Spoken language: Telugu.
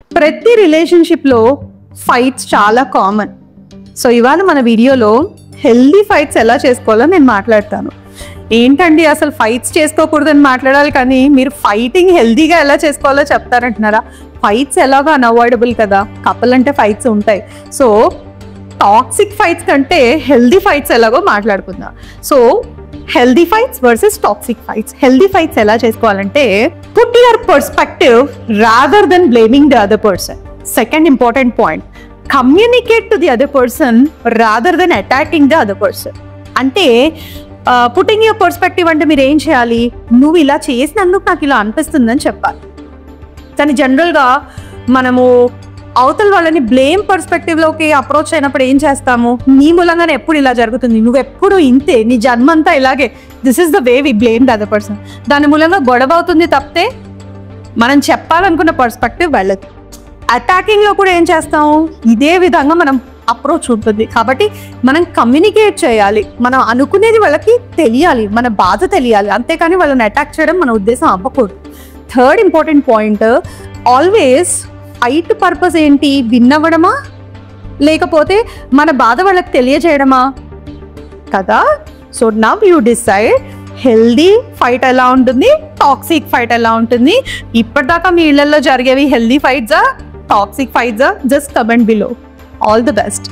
ప్రతి రిలేషన్షిప్లో ఫైట్స్ చాలా కామన్. సో ఇవాళ మన వీడియోలో హెల్దీ ఫైట్స్ ఎలా చేసుకోవాలో నేను మాట్లాడతాను. ఏంటండి అసలు ఫైట్స్ చేసుకోకూడదని మాట్లాడాలి కానీ మీరు ఫైటింగ్ హెల్దీగా ఎలా చేసుకోవాలో చెప్తారంటున్నారా? ఫైట్స్ ఎలాగో అన్అవాయిడబుల్ కదా, కపుల్ అంటే ఫైట్స్ ఉంటాయి. సో టాక్సిక్ ఫైట్స్ కంటే హెల్దీ ఫైట్స్ ఎలాగో మాట్లాడుకుందాం. So healthy fights versus toxic fights. Healthy fights ఎలా చేసుకోవాలంటే put your perspective rather than blaming the other person. Second important point, communicate to the other person rather than attacking the other person. అంటే పుట్టింగ్ యువర్ పర్స్పెక్టివ్ అంటే మీరు ఏం చేయాలి, నువ్వు ఇలా చేసినందుకు నాకు ఇలా అనిపిస్తుందని చెప్పాలి. కానీ జనరల్గా మనము అవతల వాళ్ళని బ్లేమ్ పర్స్పెక్టివ్లోకి అప్రోచ్ అయినప్పుడు ఏం చేస్తాము, నీ మూలంగానే ఎప్పుడు ఇలా జరుగుతుంది, నువ్వు ఎప్పుడు ఇంతే, నీ జన్మంతా ఇలాగే, this is the way we blame the other person. దాని మూలంగా గొడవ అవుతుంది తప్పితే మనం చెప్పాలనుకున్న పర్స్పెక్టివ్ వెళ్ళదు. అటాకింగ్లో కూడా ఏం చేస్తాము, ఇదే విధంగా మనం అప్రోచ్ ఉంటుంది. కాబట్టి మనం కమ్యూనికేట్ చేయాలి, మనం అనుకునేది వాళ్ళకి తెలియాలి, మన బాధ తెలియాలి, అంతేకాని వాళ్ళని అటాక్ చేయడం మన ఉద్దేశం అవ్వకూడదు. Third important point, always fight purpose ఏంటి, విన్నవడమా లేకపోతే మన బాధ వాళ్ళకి తెలియజేయడమా కదా? So now you decide healthy fight ఎలా ఉంటుంది, టాక్సిక్ ఫైట్ ఎలా ఉంటుంది. ఇప్పటిదాకా మీ ఇళ్లలో జరిగేవి హెల్దీ ఫైట్సా, టాక్సిక్ ఫైట్సా? Just comment below. All the best.